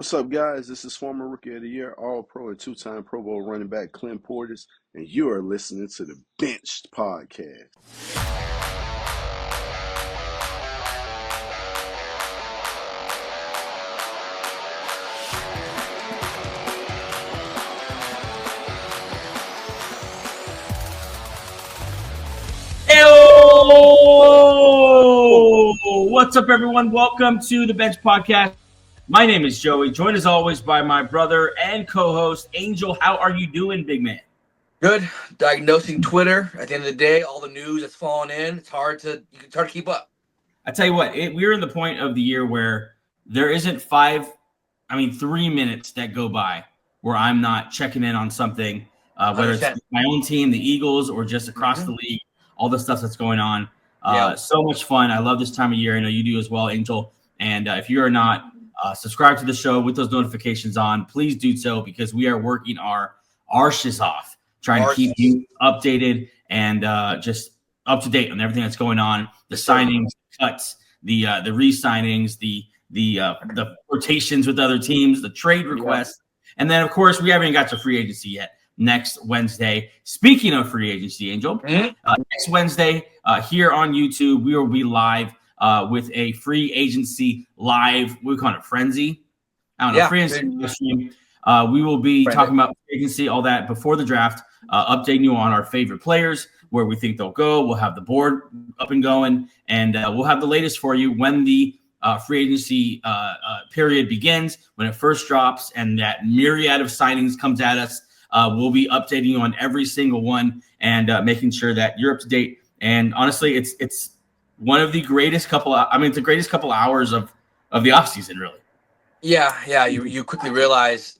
What's up, guys? This is former Rookie of the Year, All-Pro and two-time Pro Bowl running back Clint Portis, and you are listening to the Benched Podcast. Hello! What's up, everyone? Welcome to the Bench Podcast. My name is Joey, joined as always by my brother and co-host, Angel. How are you doing, big man? Good. Diagnosing Twitter. At the end of the day, all the news that's falling in, it's hard to keep up. I tell you what, we're in the point of the year where there isn't 3 minutes that go by where I'm not checking in on something, whether it's my own team, the Eagles, or just across the league, all the stuff that's going on. So much fun. I love this time of year. I know you do as well, Angel. And if you are not subscribed to the show with those notifications on, please do so, because we are working our arses off, trying to keep you updated and just up to date on everything that's going on. The signings, cuts, the re-signings, the rotations with other teams, the trade requests. And then, of course, we haven't even got to free agency yet. Next Wednesday. Speaking of free agency, Angel, next Wednesday here on YouTube, we will be live with a free agency live. We call it frenzy. I don't know, free agency stream. We will be talking about free agency, all that before the draft, updating you on our favorite players, where we think they'll go. We'll have the board up and going, and we'll have the latest for you when the free agency period begins, when it first drops, and that myriad of signings comes at us. We'll be updating you on every single one and making sure that you're up to date. And honestly, it's one of the greatest it's the greatest couple hours of the offseason, really. Yeah. You quickly realize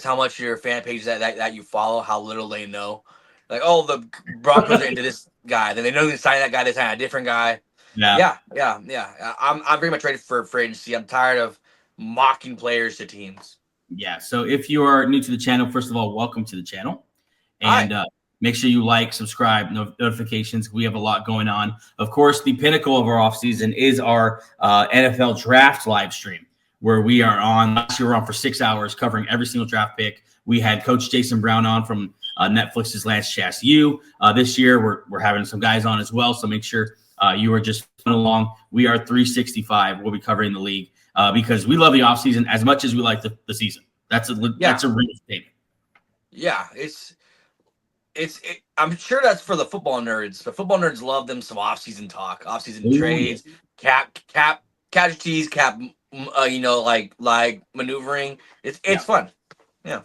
how much your fan page that you follow, how little they know. Like, oh, the Broncos are into this guy, then they know they sign that guy, they sign a different guy. Yeah. I'm very much ready for free agency. I'm tired of mocking players to teams. Yeah, so if you are new to the channel, first of all, welcome to the channel. And make sure you like, subscribe, notifications. We have a lot going on. Of course, the pinnacle of our offseason is our NFL draft live stream, where we are on. Last year, we were on for 6 hours covering every single draft pick. We had Coach Jason Brown on from Netflix's Last Chance U. This year, we're having some guys on as well, so make sure you are just following along. We are 365. We'll be covering the league. Because we love the offseason as much as we like the season. That's a real statement. Yeah, I'm sure that's for the football nerds. The football nerds love them some offseason talk, offseason trades, cap casualties, cap like maneuvering. It's fun. Yeah.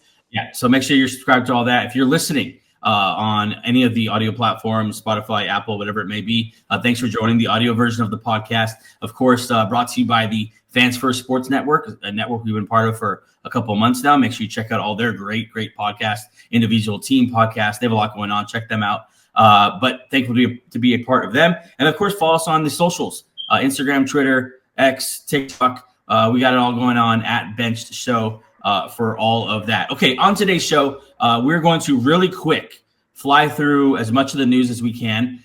So make sure you're subscribed to all that. If you're listening on any of the audio platforms, Spotify, Apple, whatever it may be, thanks for joining the audio version of the podcast. Of course, brought to you by the Fans First Sports Network, a network we've been part of for a couple of months now. Make sure you check out all their great podcasts, individual team podcasts. They have a lot going on. Check them out. But thankful to be a part of them. And, of course, follow us on the socials, Instagram, Twitter, X, TikTok. We got it all going on at Benched Show for all of that. Okay, on today's show, we're going to really quick fly through as much of the news as we can.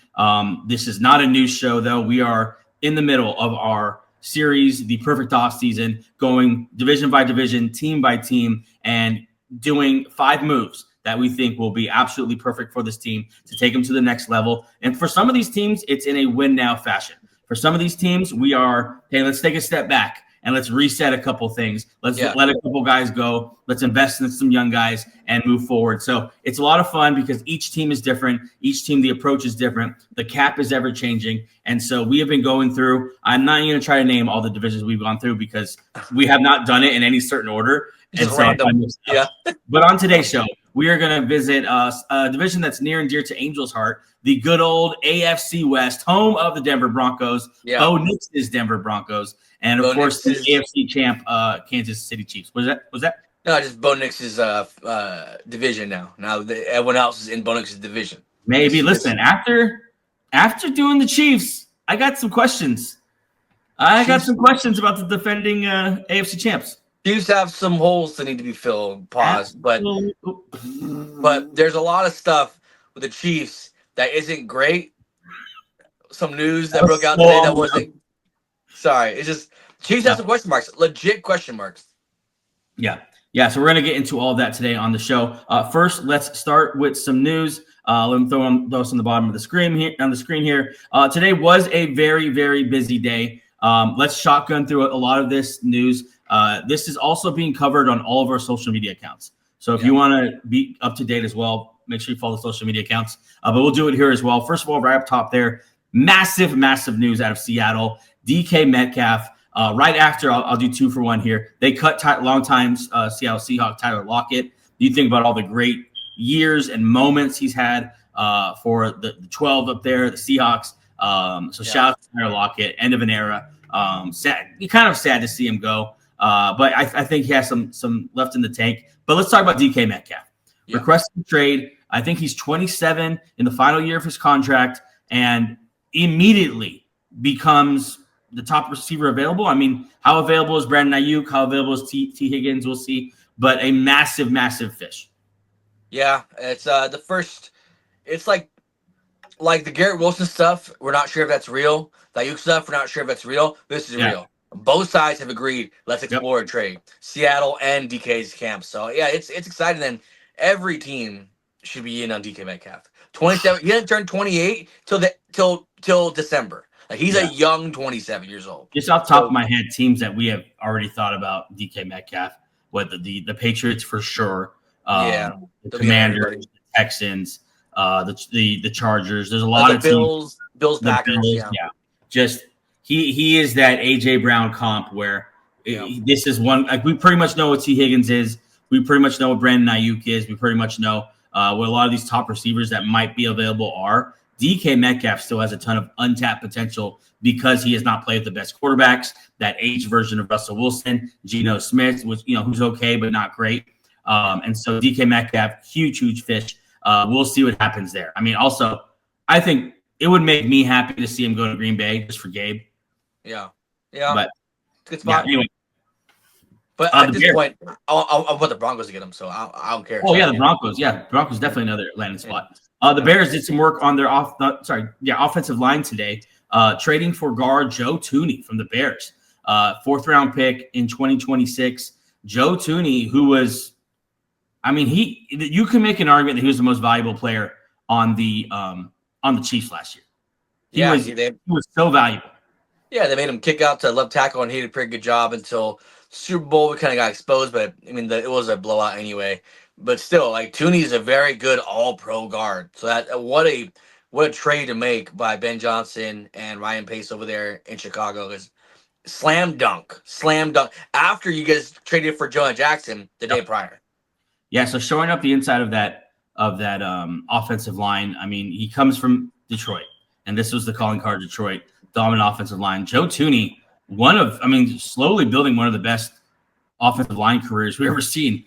This is not a news show, though. We are in the middle of our series, the perfect offseason, going division by division, team by team, and doing 5 moves that we think will be absolutely perfect for this team to take them to the next level. And for some of these teams, it's in a win now fashion. For some of these teams, we are, hey, let's take a step back and let's reset a couple things. Let's let a couple guys go. Let's invest in some young guys and move forward. So it's a lot of fun because each team is different. Each team, the approach is different. The cap is ever changing. And so we have been going through, I'm not even going to try to name all the divisions we've gone through because we have not done it in any certain order. And so but on today's show, we are going to visit a division that's near and dear to Angel's heart, the good old AFC West, home of the Denver Broncos, Bo Nix's Denver Broncos, and of course the AFC champ Kansas City Chiefs. Was that? No, just Bo Nix's division now. Now everyone else is in Bo Nix's division. Maybe. Listen, after doing the Chiefs, I got some questions. I got some questions about the defending AFC champs. Chiefs have some holes that need to be filled. Pause. But there's a lot of stuff with the Chiefs that isn't great. Some news that broke out today that wasn't. Sorry, it's just Chiefs have some question marks, legit question marks. Yeah. Yeah. So we're going to get into all of that today on the show. First, let's start with some news. Let me throw those on the bottom of the screen here. Today was a very, very busy day. Let's shotgun through a lot of this news. This is also being covered on all of our social media accounts. So if you want to be up to date as well, make sure you follow the social media accounts. But we'll do it here as well. First of all, right up top there, massive, massive news out of Seattle. DK Metcalf. Right after, I'll do 2 for 1 here. They cut longtime Seattle Seahawk Tyler Lockett. You think about all the great years and moments he's had for the 12 up there, the Seahawks. Shout out to Tyler Lockett, end of an era. Sad, kind of sad to see him go, but I think he has some left in the tank. But let's talk about DK Metcalf. Requesting trade. I think he's 27 in the final year of his contract, and immediately becomes the top receiver available. I mean, how available is Brandon Ayuk? How available is T. Higgins? We'll see. But a massive, massive fish. Yeah, it's the first. It's like the Garrett Wilson stuff. We're not sure if that's real. The Ayuk stuff. We're not sure if that's real. This is real. Both sides have agreed. Let's explore a trade. Seattle and DK's camp. So yeah, it's exciting. Then every team should be in on DK Metcalf. 27. He didn't turn 28 till December. Like he's a young 27 years old. Just off the top of my head, teams that we have already thought about DK Metcalf, what the Patriots for sure, the Commanders, the Texans, the Chargers. There's a lot of Bills, teams. Bills, Packers. Just he is that AJ Brown comp where this is one. Like we pretty much know what T. Higgins is. We pretty much know what Brandon Ayuk is. We pretty much know what a lot of these top receivers that might be available are. DK Metcalf still has a ton of untapped potential because he has not played with the best quarterbacks, that age version of Russell Wilson, Geno Smith, who's okay but not great. And so DK Metcalf, huge fish. We'll see what happens there. I mean, also, I think it would make me happy to see him go to Green Bay just for Gabe. Yeah. But good spot. Anyway. But at this point, I'll put the Broncos to get him, so I don't care. Oh, yeah, the Broncos. Yeah, Broncos definitely another landing spot. The Bears did some work on their offensive line today, trading for guard Joe Thuney from the Bears. 4th-round pick in 2026. Joe Thuney, who was, I mean, you can make an argument that he was the most valuable player on the Chiefs last year. He was so valuable. Yeah, they made him kick out to left tackle, and he did a pretty good job until Super Bowl. We kind of got exposed, but I mean, it was a blowout anyway. But still, like Thuney is a very good All-Pro guard. So that what a trade to make by Ben Johnson and Ryan Pace over there in Chicago is slam dunk. After you guys traded for Jonah Jackson the day prior. Yeah, so showing up the inside of that offensive line. I mean, he comes from Detroit, and this was the calling card. Detroit, dominant offensive line. Joe Thuney, slowly building one of the best offensive line careers we've ever seen.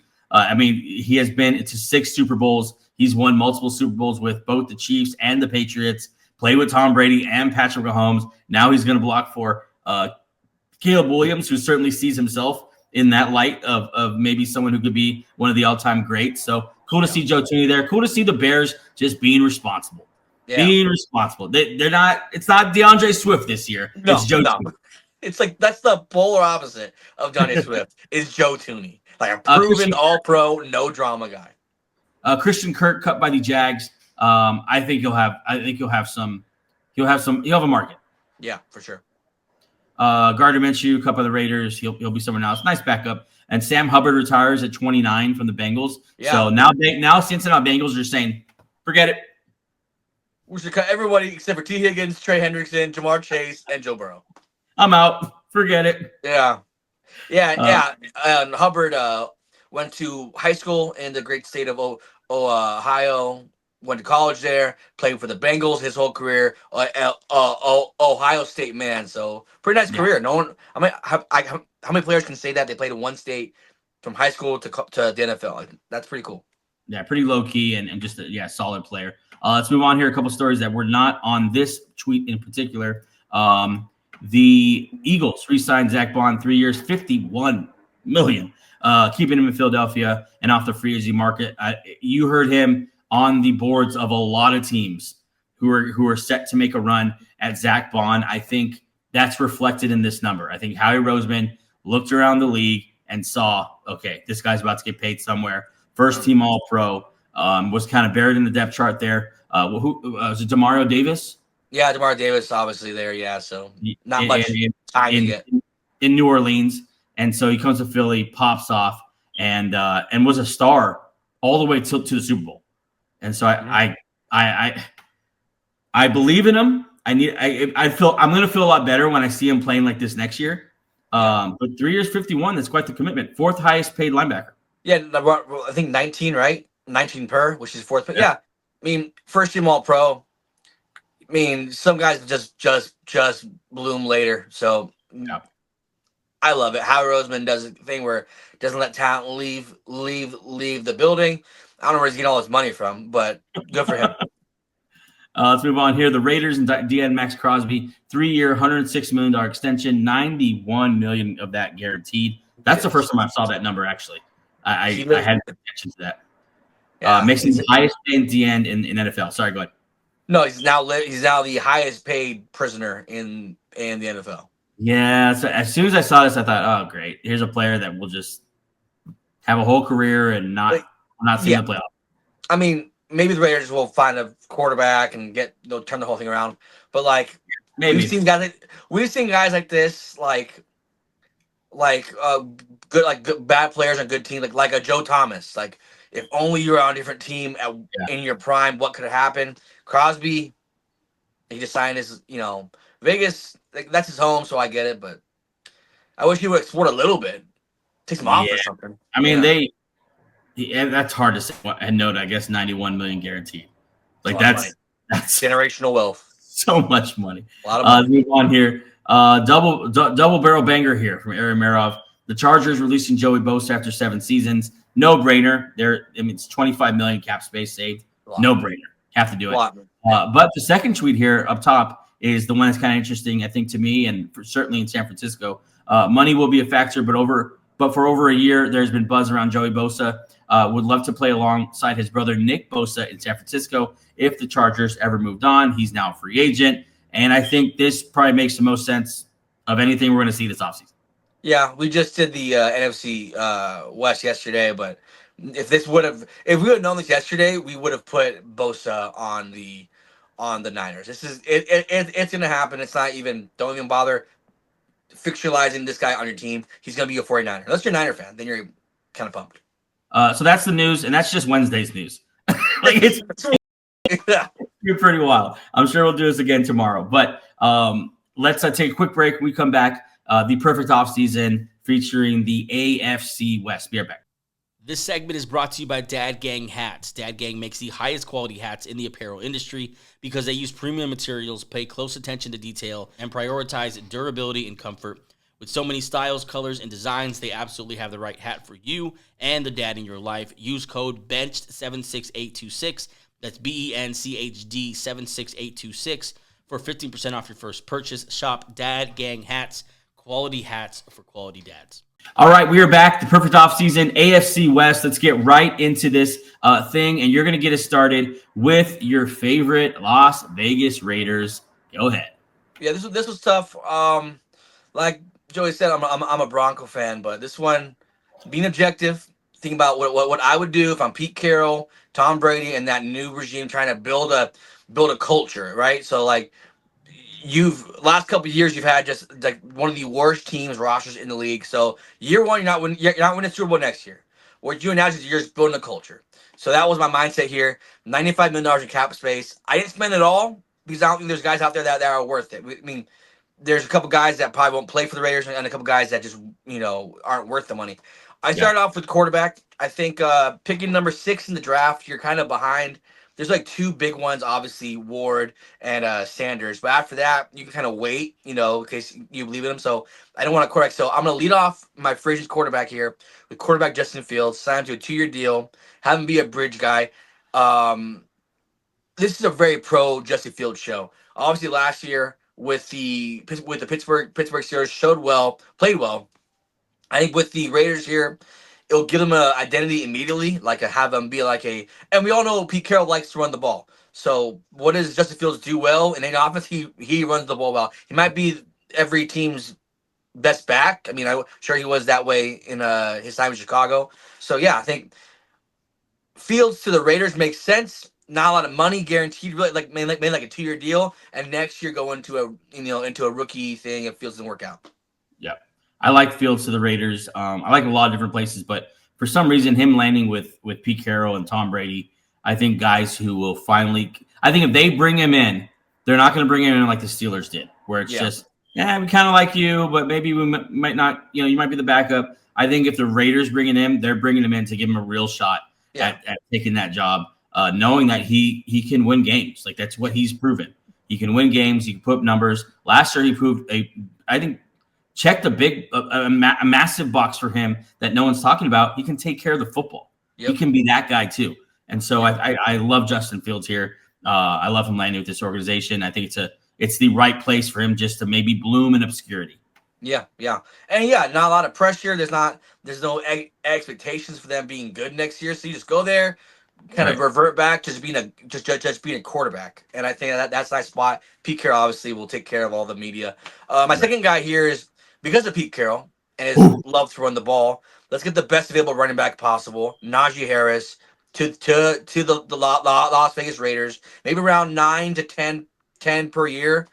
He has been to 6 Super Bowls. He's won multiple Super Bowls with both the Chiefs and the Patriots, played with Tom Brady and Patrick Mahomes. Now he's going to block for Caleb Williams, who certainly sees himself in that light of maybe someone who could be one of the all-time greats. So cool to see Joe Thuney there. Cool to see the Bears just being responsible. Yeah. Being responsible. They're not – it's not DeAndre Swift this year. No, it's Joe Thuney. It's like that's the polar opposite of DeAndre Swift is Joe Thuney. Like a proven all-pro, no drama guy. Christian Kirk cut by the Jags. I think he'll have a market. Yeah, for sure. Gardner Minshew cut by the Raiders. He'll be somewhere else. Nice backup. And Sam Hubbard retires at 29 from the Bengals. Yeah. So now Cincinnati Bengals are saying, forget it. We should cut everybody except for T. Higgins, Trey Hendrickson, Jamar Chase, and Joe Burrow. I'm out. Forget it. Yeah. Hubbard went to high school in the great state of Ohio, went to college there, played for the Bengals his whole career. Ohio State man, so pretty nice career. No one. How many players can say that they played in one state from high school to the NFL? Like, that's pretty cool. Yeah, pretty low key and just a solid player. Let's move on here. A couple stories that were not on this tweet in particular. The Eagles re-signed Zack Baun 3 years, $51 million, keeping him in Philadelphia and off the free agency market. You heard him on the boards of a lot of teams who are set to make a run at Zack Baun. I think that's reflected in this number. I think Howie Roseman looked around the league and saw, okay, this guy's about to get paid somewhere. First team All-Pro, was kind of buried in the depth chart there. Who was it? Demario Davis? Yeah, Demario Davis obviously there. Yeah, so not In- much time to get. in New Orleans, and so he comes to Philly, pops off, and was a star all the way to the Super Bowl. And so I believe in him. I'm going to feel a lot better when I see him playing like this next year. But 3 years, 51, that's quite the commitment. Fourth highest paid linebacker. Yeah, I think 19, right? 19 per, which is fourth. But yeah, I mean, first team All-Pro. I mean, some guys just bloom later. So Yeah. I love it. Howie Roseman does a thing where doesn't let talent leave the building. I don't know where he's getting all his money from, but good for him. Let's move on here. The Raiders and DN Maxx Crosby, 3-year, $106 million extension, $91 million of that guaranteed. That's the first time I saw that number, actually. I hadn't paid attention to that. Yeah. Makes him the highest paid DN in NFL. Sorry, go ahead. No, he's now the highest paid prisoner in the NFL. Yeah, so as soon as I saw this, I thought, oh, great. Here's a player that will just have a whole career and not see the playoffs. I mean, maybe the Raiders will find a quarterback and turn the whole thing around. But like, maybe we've seen guys like this, good bad players on good teams, like a Joe Thomas. Like, if only you were on a different team in your prime, what could have happened? Crosby, he just signed his, Vegas. Like, that's his home, so I get it. But I wish he would export a little bit, take some off or something. I mean, that's hard to say. And note, I guess, $91 million guaranteed. Like that's generational wealth. So much money. A lot of money. Move on here. Double barrel banger here from Aaron Marov. The Chargers releasing Joey Bosa after 7 seasons. No brainer. It's $25 million cap space saved. No brainer. Have to do it. But the second tweet here up top is the one that's kind of interesting, I think, to me, and certainly in San Francisco. Money will be a factor, but for over a year, there's been buzz around Joey Bosa. Would love to play alongside his brother Nick Bosa in San Francisco if the Chargers ever moved on. He's now a free agent, and I think this probably makes the most sense of anything we're going to see this offseason. Yeah, we just did the NFC West yesterday, but if we would have known this yesterday, we would have put Bosa on the Niners. This is it's going to happen. It's not even. Don't even bother fictionalizing this guy on your team. He's going to be a 49er. Unless you're a Niner fan, then you're kind of pumped. So that's the news, and that's just Wednesday's news. It's pretty wild. I'm sure we'll do this again tomorrow. But let's take a quick break. When we come back, the perfect offseason featuring the AFC West. Be right back. This segment is brought to you by Dad Gang Hats. Dad Gang makes the highest quality hats in the apparel industry because they use premium materials, pay close attention to detail, and prioritize durability and comfort. With so many styles, colors, and designs, they absolutely have the right hat for you and the dad in your life. Use code BENCHED76826. That's BENCHD 76826 for 15% off your first purchase. Shop Dad Gang Hats, quality hats for quality dads. All right, we are back. The perfect offseason, AFC West. Let's get right into this thing, and you're going to get us started with your favorite Las Vegas Raiders. Go ahead. Yeah, this was tough. Like Joey said, I'm a Bronco fan, but this one, being objective, thinking about what I would do if I'm Pete Carroll, Tom Brady, and that new regime trying to build a culture, right? So like, last couple of years you've had just like one of the worst teams rosters in the league. So year one, you're not winning Super Bowl next year. What you're doing now is you're just building a culture. So that was my mindset here. $95 million in cap space. I didn't spend it all because I don't think there's guys out there that are worth it. I mean, there's a couple guys that probably won't play for the Raiders and a couple guys that just aren't worth the money. I started off with quarterback. I think picking number 6 in the draft, you're kind of behind. There's like 2 big ones, obviously Ward and Sanders. But after that, you can kind of wait, in case you believe in them. So I don't want to quarterback. So I'm going to lead off my free agent quarterback here with quarterback Justin Fields, signed to a 2-year deal, have him be a bridge guy. This is a very pro Justin Fields show. Obviously, last year with the Pittsburgh Steelers played well. I think with the Raiders here, it'll give them an identity immediately, have them be and we all know Pete Carroll likes to run the ball. So what does Justin Fields do well in any offense? He runs the ball well. He might be every team's best back. I mean, I'm sure he was that way in his time in Chicago. So yeah, I think Fields to the Raiders makes sense. Not a lot of money guaranteed, really, like maybe like a 2-year deal, and next year go into a rookie thing if Fields doesn't work out. Yeah, I like Fields to the Raiders. I like a lot of different places, but for some reason, him landing with Pete Carroll and Tom Brady, I think guys who will finally. I think if they bring him in, they're not going to bring him in like the Steelers did, where it's just, yeah, we kind of like you, but maybe we might not. You might be the backup. I think if the Raiders bring him, they're bringing him in to give him a real shot at taking that job, knowing that he can win games. Like that's what he's proven. He can win games. He can put up numbers. Last year, he proved I think checked a massive box for him that no one's talking about. He can take care of the football. Yep. He can be that guy too. And so I love Justin Fields here. I love him landing with this organization. I think it's the right place for him just to maybe bloom in obscurity. Yeah, and not a lot of pressure. There's no expectations for them being good next year. So you just go there, kind of revert back to just being a quarterback. And I think that's a nice spot. Pete Carroll obviously will take care of all the media. My second guy here is because of Pete Carroll and his love to run the ball. Let's get the best available running back possible, Najee Harris, to the Las Vegas Raiders. Maybe around 9 to 10 per year.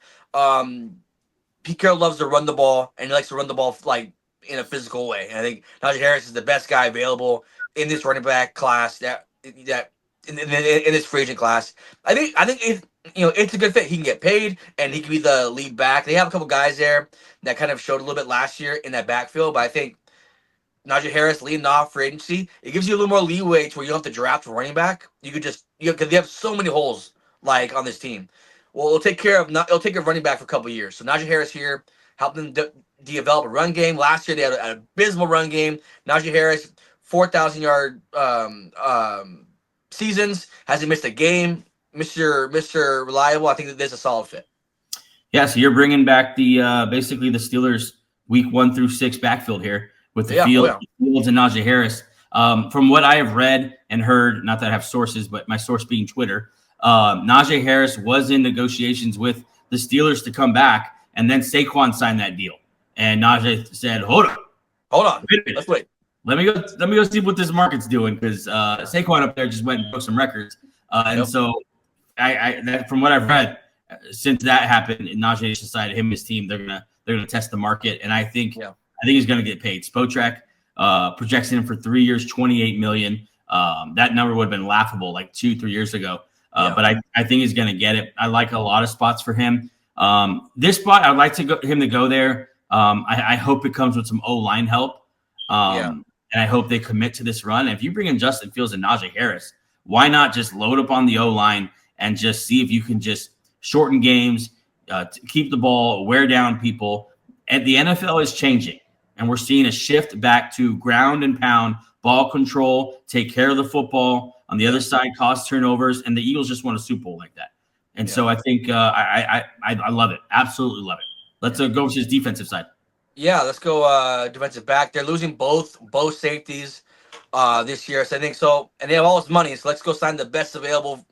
Pete Carroll loves to run the ball, and he likes to run the ball like in a physical way. And I think Najee Harris is the best guy available in this running back class that in this free agent class. I think it's a good fit. He can get paid, and he can be the lead back. They have a couple guys there that kind of showed a little bit last year in that backfield, but I think Najee Harris leading off free agency, it gives you a little more leeway to where you don't have to draft a running back. You could just because they have so many holes like on this team. Well, it'll take care of running back for a couple of years. So Najee Harris here helped them develop a run game. Last year they had an abysmal run game. Najee Harris, 4,000-yard seasons, hasn't missed a game. Mr. Reliable. I think that there's a solid fit. Yeah, so you're bringing back the basically the Steelers week 1 through 6 backfield here with the Fields and Najee Harris. From what I have read and heard, not that I have sources, but my source being Twitter. Najee Harris was in negotiations with the Steelers to come back, and then Saquon signed that deal. And Najee said, "Hold on, let's wait. Let me go see what this market's doing because Saquon up there just went and broke some records." And so, from what I've read, since that happened, Najee decided him and his team they're gonna test the market, and I think he's gonna get paid. Spotrac projects him for 3 years, $28 million. That number would have been laughable like 2-3 years ago. But I think he's going to get it. I like a lot of spots for him. This spot, I'd like him to go there. I hope it comes with some O-line help. And I hope they commit to this run. And if you bring in Justin Fields and Najee Harris, why not just load up on the O-line and just see if you can just shorten games, keep the ball, wear down people. And the NFL is changing. And we're seeing a shift back to ground and pound, ball control, take care of the football. On the other side, cause turnovers, and the Eagles just won a Super Bowl like that. And so I think I love it. Absolutely love it. Let's go to his defensive side. Yeah, let's go defensive back. They're losing both safeties this year. So I think so, and they have all this money. So let's go sign the best available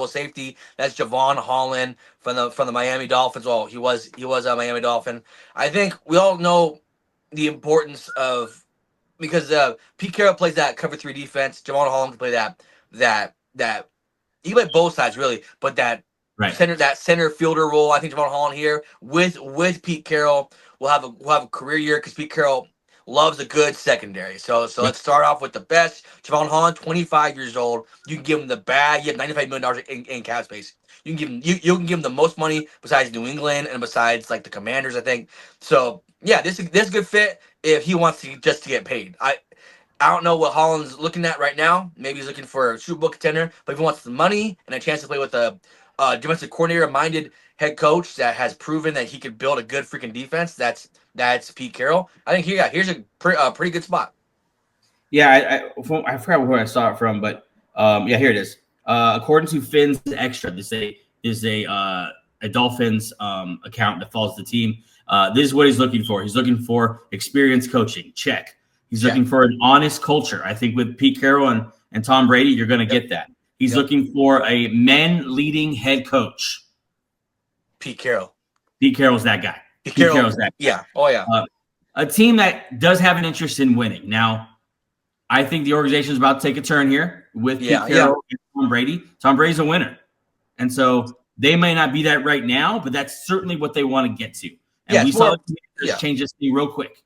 safety. That's Javon Holland from the Miami Dolphins. Well, he was a Miami Dolphin. I think we all know the importance of. Because Pete Carroll plays that cover 3 defense, Javon Holland can play that he can play both sides really, but that center fielder role. I think Javon Holland here with Pete Carroll will have a career year because Pete Carroll loves a good secondary. So let's start off with the best. Javon Holland, 25 years old. You can give him the bag. You have $95 million in cap space. You can give him the most money besides New England and besides like the Commanders, I think. So yeah, this is a good fit if he wants to get paid. I don't know what Holland's looking at right now. Maybe he's looking for a Super Bowl contender, but if he wants the money and a chance to play with a defensive coordinator-minded head coach that has proven that he could build a good freaking defense, that's Pete Carroll. I think here's a pretty good spot. Yeah, I forgot where I saw it from, but here it is. According to Finn's Extra, this is a Dolphins account that follows the team. This is what he's looking for. He's looking for experienced coaching. Check. He's looking for an honest culture. I think with Pete Carroll and Tom Brady, you're going to get that. He's looking for a men-leading head coach. Pete Carroll's that guy. Pete Carroll's that. Yeah. Oh yeah. A team that does have an interest in winning. Now, I think the organization is about to take a turn here with Pete Carroll and Tom Brady. Tom Brady's a winner. And so they may not be that right now, but that's certainly what they want to get to. And we saw the change this thing real quick.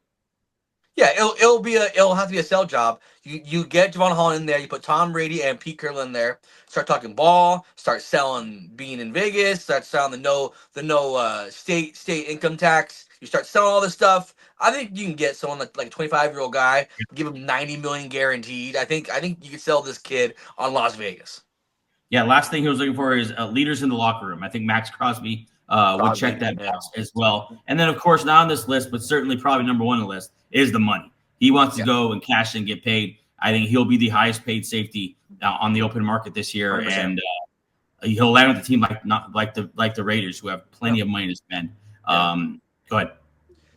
Yeah, it'll have to be a sell job. You get Javon Holland in there, you put Tom Brady and Pete Carroll in there, start talking ball, start selling being in Vegas, start selling the no state income tax. You start selling all this stuff. I think you can get someone like a 25-year-old guy, give him $90 million guaranteed. I think you could sell this kid on Las Vegas. Yeah, last thing he was looking for is leaders in the locker room. I think Maxx Crosby would check that box as well. And then, of course, not on this list, but certainly probably number one on the list is the money. He wants to go and cash and get paid. I think he'll be the highest paid safety on the open market this year, 100%. And he'll land with the team like the Raiders, who have plenty of money to spend. Go ahead.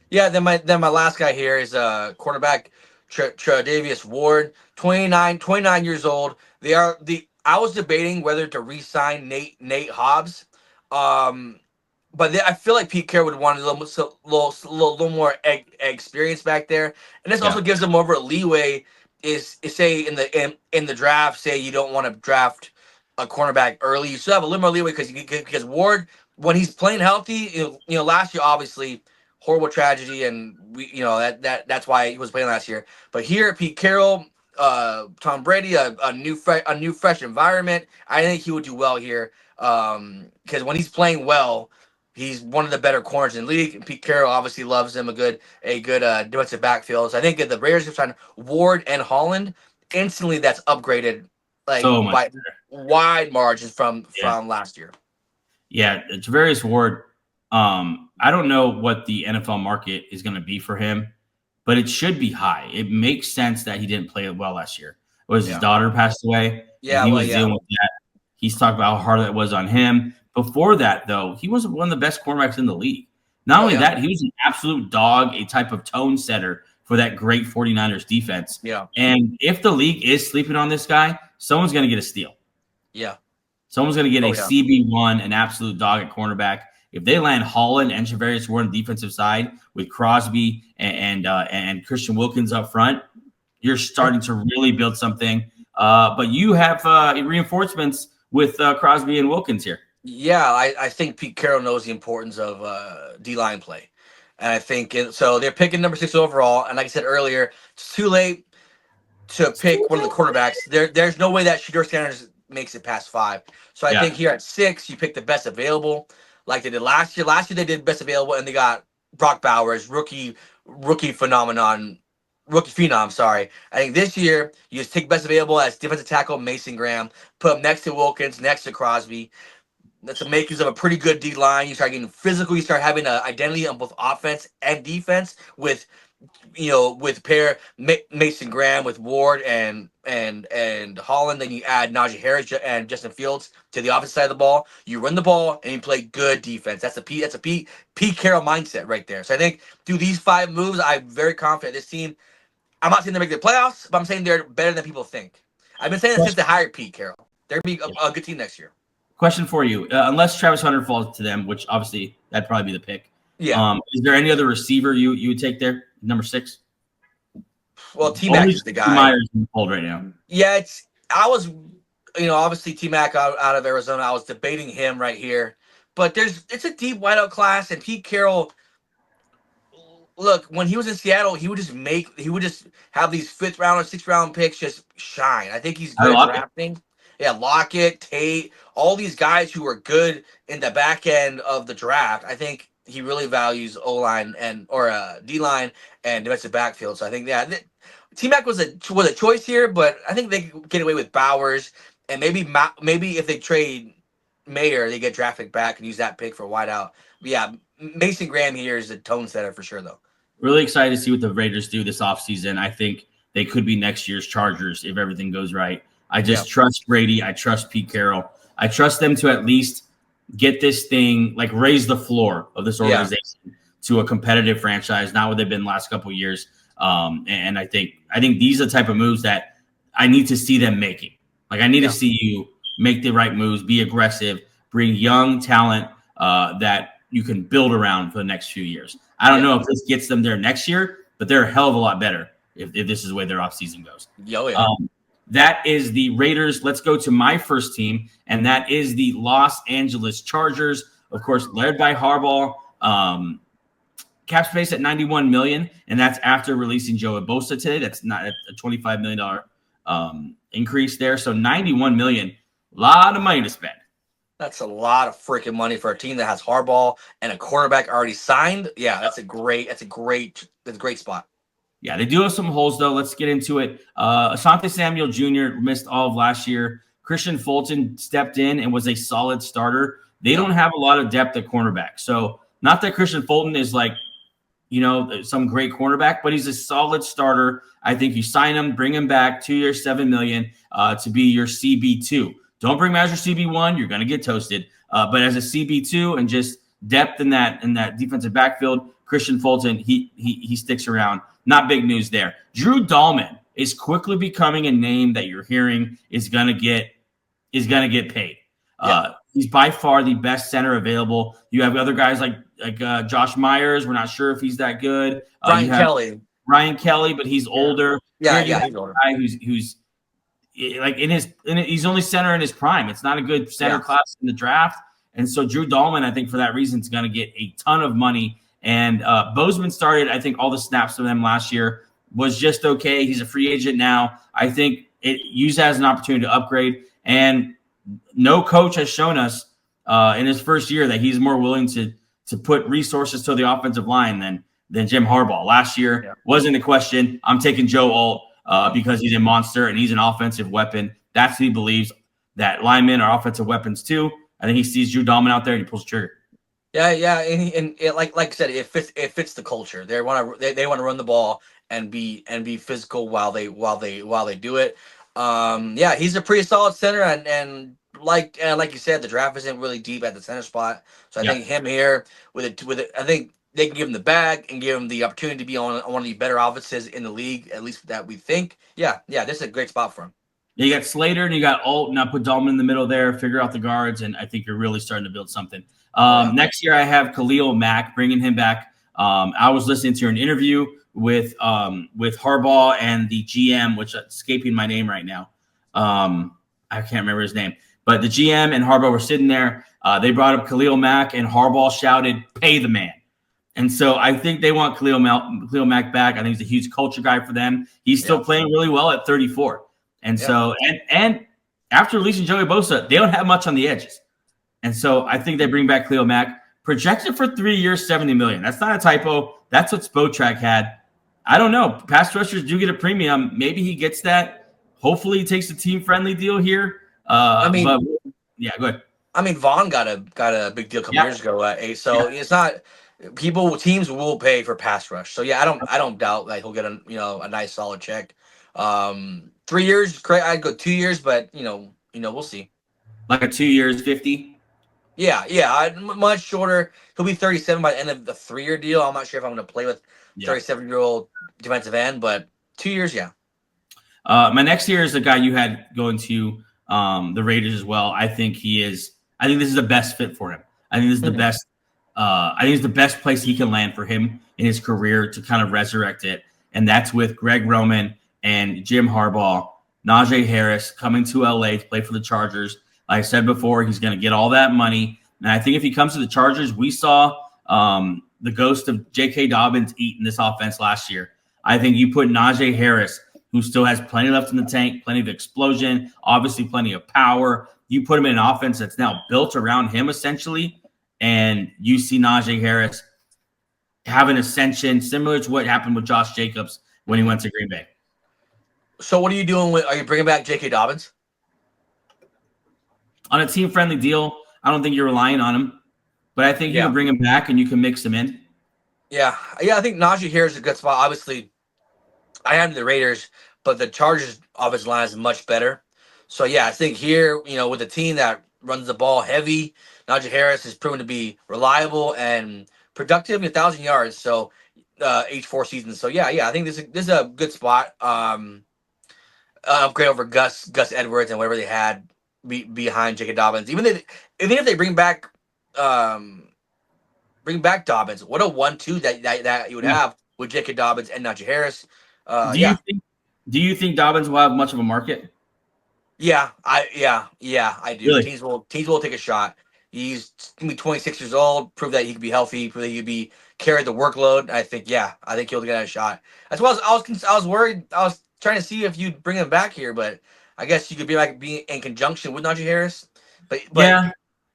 Yeah, then my last guy here is quarterback Tre'Davious Ward, 29 years old. I was debating whether to re-sign Nate Hobbs, but I feel like Pete Carroll would want a little more experience back there, and this also gives them more of a leeway. Is say in the draft, say you don't want to draft a cornerback early, you still have a little more leeway because Ward, when he's playing healthy, last year obviously horrible tragedy, and that's why he was playing last year. But here, Pete Carroll, Tom Brady, a new fresh environment. I think he would do well here because when he's playing well, he's one of the better corners in the league. And Pete Carroll obviously loves him a good defensive backfield. So I think if the Raiders have signed Ward and Holland, instantly that's upgraded by wide margins from last year. Yeah, Tre'Davious Ward. I don't know what the NFL market is going to be for him, but it should be high. It makes sense that he didn't play well last year. His daughter passed away. Yeah, he was dealing with that. He's talked about how hard that was on him. Before that, though, he was one of the best cornerbacks in the league. Not only that, he was an absolute dog, a type of tone setter for that great 49ers defense. Yeah. And if the league is sleeping on this guy, someone's going to get a steal. Yeah. Someone's going to get a CB1, an absolute dog at cornerback. If they land Holland and Tre'Davious Ward on the defensive side with Crosby and Christian Wilkins up front, you're starting to really build something. But you have reinforcements with Crosby and Wilkins here. Yeah, I think Pete Carroll knows the importance of D-line play. And I think so they're picking number 6 overall. And like I said earlier, it's too late to pick one of the quarterbacks. There's no way that Shedeur Sanders makes it past 5. So I think here at 6, you pick the best available. Like they did last year. Last year they did best available, and they got Brock Bowers, rookie phenom. Sorry. I think this year you just take best available as defensive tackle Mason Graham, put him next to Wilkins, next to Crosby. That's the makings of a pretty good D line. You start getting physical. You start having an identity on both offense and defense with pair Mason Graham with Ward and Holland. Then you add Najee Harris and Justin Fields to the offensive side of the ball. You run the ball and you play good defense. That's a Pete Carroll mindset right there. So I think through these 5 moves, I'm very confident this team. I'm not saying they make the playoffs, but I'm saying they're better than people think. I've been saying this since they hired Pete Carroll. They're gonna be a good team next year. Question for you: unless Travis Hunter falls to them, which obviously that'd probably be the pick. Yeah. Is there any other receiver you would take there, number 6? Well, T-Mac is the guy. Myers in the fold right now. Yeah, I was, obviously T-Mac out of Arizona. I was debating him right here, but it's a deep wideout class, and Pete Carroll. Look, when he was in Seattle, he would just have these 5th round or 6th round picks just shine. I think he's good at drafting. Yeah, Lockett, Tate, all these guys who are good in the back end of the draft. I think he really values O-line or D-line and defensive backfield. So I think T-Mac was a choice here, but I think they could get away with Bowers, and maybe if they trade Mayer, they get draft pick back and use that pick for wideout. But yeah, Mason Graham here is a tone setter for sure, though. Really excited to see what the Raiders do this offseason. I think they could be next year's Chargers if everything goes right. I just trust Brady. I trust Pete Carroll. I trust them to at least get this thing, like raise the floor of this organization to a competitive franchise, not what they've been the last couple of years. And I think these are the type of moves that I need to see them making. Like I need to see you make the right moves, be aggressive, bring young talent that you can build around for the next few years. I don't know if this gets them there next year, but they're a hell of a lot better if this is the way their offseason goes. Yeah. That is the Raiders. Let's go to my first team, and that is the Los Angeles Chargers, of course, led by Harbaugh. Cap space at $91 million, and that's after releasing Joey Bosa today. That's not a $25 million increase there. So $91 million, a lot of money to spend. That's a lot of freaking money for a team that has Harbaugh and a quarterback already signed. Yeah, that's a great spot. Yeah, they do have some holes though. Let's get into it. Asante Samuel Jr. missed all of last year. Christian Fulton stepped in and was a solid starter. They don't have a lot of depth at cornerback. So not that Christian Fulton is like, some great cornerback, but he's a solid starter. I think you sign him, bring him back, 2 years, $7 million to be your CB2. Don't bring him as your CB1. You're going to get toasted. But as a CB2 and just depth in that defensive backfield, Christian Fulton, he sticks around. Not big news there. Drew Dahlman is quickly becoming a name that you're hearing is going to get paid. He's by far the best center available. You have other guys like Josh Myers. We're not sure if he's that good. Ryan Kelly, but he's older. He's older. Guy who's like he's only center in his prime. It's not a good center class in the draft. And so Drew Dahlman, I think for that reason, is going to get a ton of money. And Bozeman started, I think, all the snaps for them last year, was just okay. He's a free agent now. I think it used as an opportunity to upgrade. And no coach has shown us in his first year that he's more willing to put resources to the offensive line than Jim Harbaugh. Last year wasn't a question. I'm taking Joe Alt because he's a monster and he's an offensive weapon. That's what he believes, that linemen are offensive weapons too. I think he sees Drew Dahlman out there and he pulls the trigger. Yeah, and like I said, it fits the culture. They want to run the ball and be physical while they do it. He's a pretty solid center, and like you said, the draft isn't really deep at the center spot. So I think him here with it, I think they can give him the bag and give him the opportunity to be on one of the better offenses in the league, at least that we think. Yeah, this is a great spot for him. Yeah, you got Slater and you got Alt, and I put Dahlman in the middle there, figure out the guards, and I think you're really starting to build something. Next year I have Khalil Mack, bringing him back. I was listening to an interview with Harbaugh and the GM, which is escaping my name right now. I can't remember his name, but the GM and Harbaugh were sitting there. They brought up Khalil Mack, and Harbaugh shouted, "Pay the man." And so I think they want Khalil Mack back. I think he's a huge culture guy for them. He's still playing really well at 34. And so and after releasing Joey Bosa, they don't have much on the edges. And so I think they bring back Khalil Mack, projected for 3 years, $70 million. That's not a typo. That's what Spotrac had. I don't know. Pass rushers do get a premium. Maybe he gets that. Hopefully he takes a team-friendly deal here. Go ahead. I mean, Vaughn got a big deal a couple years ago. It's not teams will pay for pass rush. So I don't doubt that he'll get a nice solid check. 3 years, great. I'd go 2 years, but we'll see. Like a 2 years, 50. Yeah, much shorter. He'll be 37 by the end of the 3-year deal. I'm not sure if I'm going to play with 37-year-old defensive end, but 2 years, yeah. My next year is the guy you had going to the Raiders as well. I think this is the best fit for him. I think this is the best. I think it's the best place he can land for him in his career to kind of resurrect it, and that's with Greg Roman and Jim Harbaugh. Najee Harris coming to LA to play for the Chargers. Like I said before, he's going to get all that money. And I think if he comes to the Chargers, we saw the ghost of J.K. Dobbins eat in this offense last year. I think you put Najee Harris, who still has plenty left in the tank, plenty of explosion, obviously plenty of power. You put him in an offense that's now built around him essentially, and you see Najee Harris have an ascension similar to what happened with Josh Jacobs when he went to Green Bay. So what are you doing are you bringing back J.K. Dobbins? On a team-friendly deal, I don't think you're relying on him. But I think you can bring him back and you can mix him in. Yeah, I think Najee Harris is a good spot. Obviously, I am the Raiders, but the Chargers' offensive line is much better. So, I think here, with a team that runs the ball heavy, Najee Harris is proven to be reliable and productive, 1,000 yards. So, each 4 seasons. So, I think this is a good spot. Upgrade over Gus Edwards and whatever they had behind J.K. Dobbins. Even if they bring back Bring back Dobbins. What a 1-2 that you would Yeah. have with J.K. Dobbins and Najee Harris. Do Yeah. you think Dobbins will have much of a market? Yeah, I do. Really? Teams will take a shot. He's gonna be 26 years old. Prove that he could be healthy. Prove that he could be carry the workload. I think he'll get a shot. As well as I was worried. I was trying to see if you'd bring him back here, but I guess you could be in conjunction with Najee Harris. But Yeah,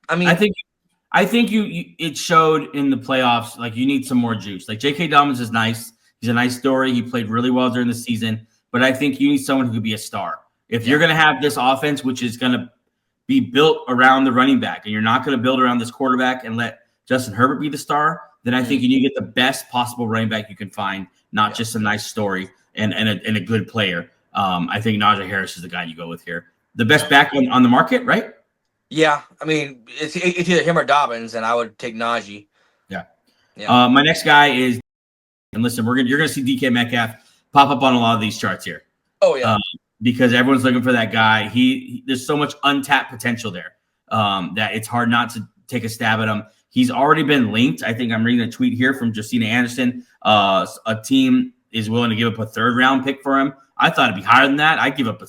I I mean, think it showed in the playoffs. Like, you need some more juice. Like, J.K. Dobbins is nice. He's a nice story. He played really well during the season. But I think you need someone who could be a star. If you're going to have this offense, which is going to be built around the running back, and you're not going to build around this quarterback and let Justin Herbert be the star, then I think you need to get the best possible running back you can find, not just a nice story and a good player. I think Najee Harris is the guy you go with here. The best back on the market, right? yeah. I mean, it's either him or Dobbins, and I would take Najee. Yeah. Yeah. My next guy is, and listen, you're gonna see DK Metcalf pop up on a lot of these charts here. Oh yeah. Because everyone's looking for that guy. There's so much untapped potential there that it's hard not to take a stab at him. He's already been linked. I think I'm reading a tweet here from Justina Anderson. A team is willing to give up a 3rd round pick for him. I thought it'd be higher than that. I'd give up a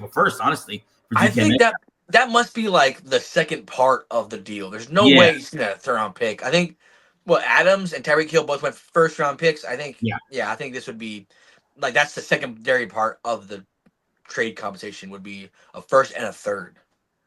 first, honestly. For DK I think Metcalf. that must be like the second part of the deal. There's no way he's gonna 3rd round pick. I think Adams and Tyreek Hill both went 1st round picks. I think I think this would be like that's the secondary part of the trade compensation would be a 1st and a 3rd.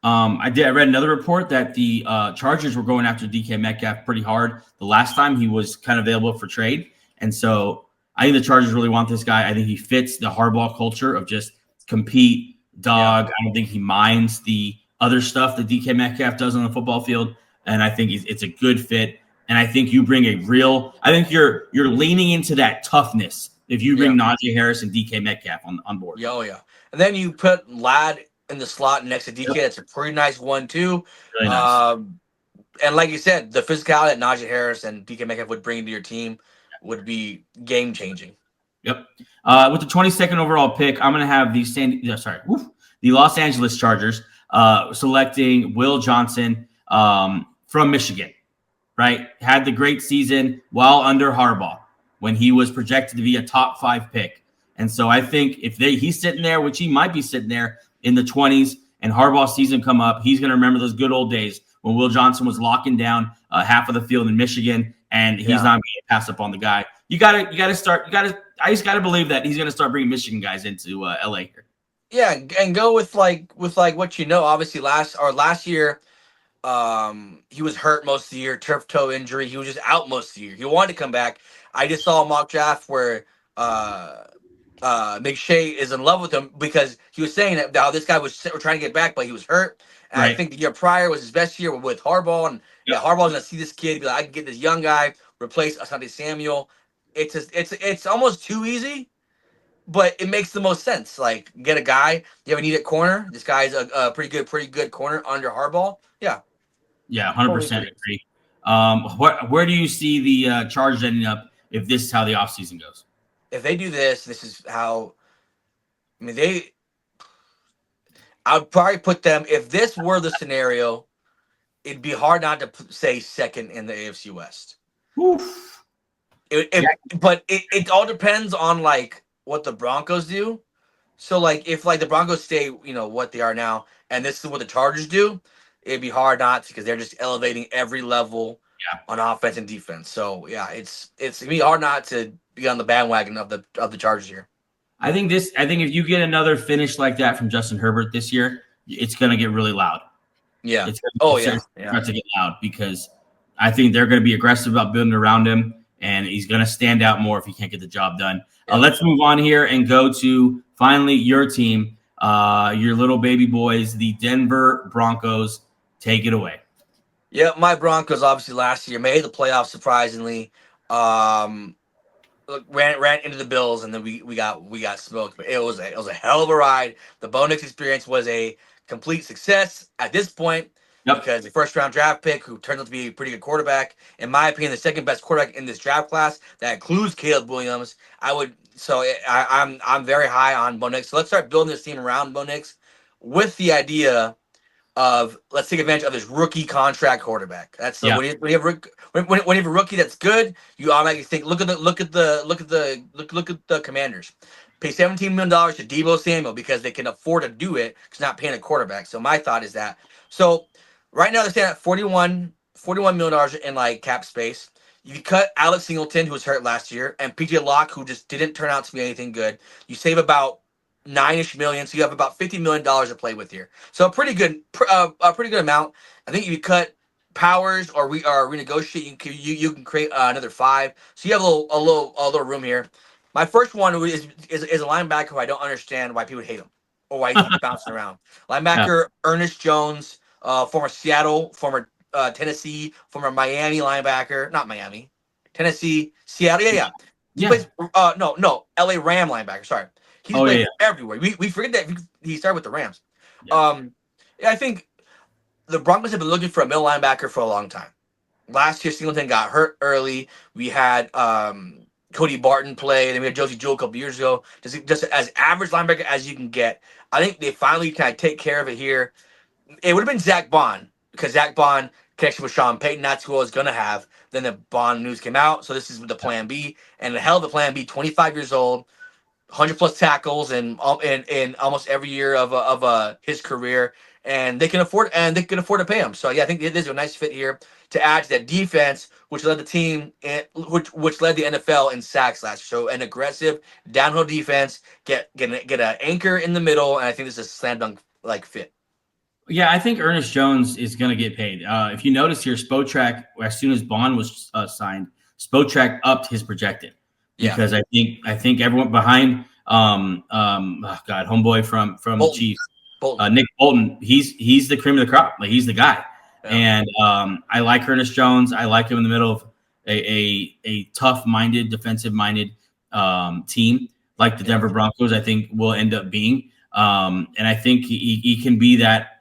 I read another report that the Chargers were going after DK Metcalf pretty hard the last time he was kind of available for trade. And so I think the Chargers really want this guy. I think he fits the Harbaugh culture of just compete, dog. I don't think he minds the other stuff that DK Metcalf does on the football field. And I think it's a good fit. And I think you bring I think you're leaning into that toughness if you bring Najee Harris and DK Metcalf on board. Oh, yeah. And then you put Ladd in the slot next to DK. That's a pretty nice 1-2. Really nice. And like you said, the physicality that Najee Harris and DK Metcalf would bring to your team would be game changing. Yep. With the 22nd overall pick, I'm going to have the Los Angeles Chargers selecting Will Johnson from Michigan. Right, had the great season while under Harbaugh when he was projected to be a top 5 pick. And so I think if he's sitting there, which he might be sitting there in the 20s, and Harbaugh's season come up, he's going to remember those good old days when Will Johnson was locking down half of the field in Michigan, and he's not going to pass up on the guy. I just got to believe that he's going to start bringing Michigan guys into LA here. Yeah, and go with what you know. Obviously, last year, he was hurt most of the year, turf toe injury. He was just out most of the year. He wanted to come back. I just saw a mock draft where McShay is in love with him because he was saying that how this guy was trying to get back, but he was hurt. And I think the year prior was his best year with Harbaugh, and Harbaugh's gonna see this kid, be like, I can get this young guy, replace Asante Samuel. It's almost too easy, but it makes the most sense. Like, get a guy you have a need at corner. This guy's a pretty good corner under Harbaugh. Yeah. Yeah, 100% agree. Where do you see the Chargers ending up if this is how the offseason goes? If they do this is how. I mean, I would probably put them. If this were the scenario, it'd be hard not to say 2nd in the AFC West. Oof. But it all depends on like what the Broncos do. So like if like the Broncos stay, what they are now, and this is what the Chargers do, it'd be hard not to, because they're just elevating every level on offense and defense. So yeah, it's gonna be hard not to be on the bandwagon of the Chargers here. I think if you get another finish like that from Justin Herbert this year, it's gonna get really loud. Yeah. It's start to get loud because I think they're gonna be aggressive about building around him, and he's gonna stand out more if he can't get the job done. Let's move on here and go to finally your team, your little baby boys, the Denver Broncos. Take it away. Yeah, my Broncos obviously last year made the playoffs surprisingly. Ran into the Bills, and then we got smoked. But it was a hell of a ride. The Bo Nix experience was a complete success at this point because the 1st round draft pick, who turns out to be a pretty good quarterback, in my opinion, the 2nd best quarterback in this draft class. That includes Caleb Williams. I'm very high on Bo Nix. So let's start building this team around Bo Nix with the idea of let's take advantage of this rookie contract quarterback. That's Yeah. when you have when you have a rookie that's good, you automatically think look at the Commanders. Pay $17 million to Deebo Samuel because they can afford to do it because not paying a quarterback. So my thought is that. So right now they stand at $41 million in like cap space. You cut Alex Singleton, who was hurt last year, and PJ Locke, who just didn't turn out to be anything good. You save about $9-ish million, so you have about $50 million to play with here. So a pretty good amount. I think if you cut Powers or renegotiate, you can create another $5. So you have a little room here. My first one is a linebacker who I don't understand why people hate him or why he keeps bouncing around. Linebacker Ernest Jones, former Seattle, former Tennessee, former Miami linebacker, not Miami, Tennessee, Seattle. Yeah. He plays LA Ram linebacker. Sorry. He's played everywhere. We forget that he started with the Rams. Yeah. I think the Broncos have been looking for a middle linebacker for a long time. Last year, Singleton got hurt early. We had Cody Barton play, and we had Josie Jewell a couple years ago. Just as average linebacker as you can get. I think they finally kind of take care of it here. It would have been Zack Baun because Zack Baun connection with Sean Payton. That's who I was gonna have. Then the Baun news came out, so this is the plan B. And the hell of the plan B. 25 years old. 100+ tackles in almost every year of his career, and they can afford to pay him. So yeah, I think it is a nice fit here to add to that defense, which led the team, which led the NFL in sacks last year. So an aggressive downhill defense, get an anchor in the middle, and I think this is a slam dunk like fit. Yeah, I think Ernest Jones is going to get paid. If you notice here, Spotrac, as soon as Baun was signed, Spotrac upped his projected. Because I think everyone behind homeboy from the Chiefs, Nick Bolton, he's the cream of the crop. Like he's the guy. Yeah. And I like Ernest Jones. I like him in the middle of a tough-minded, defensive-minded team like the Denver Broncos. I think will end up being, and I think he can be that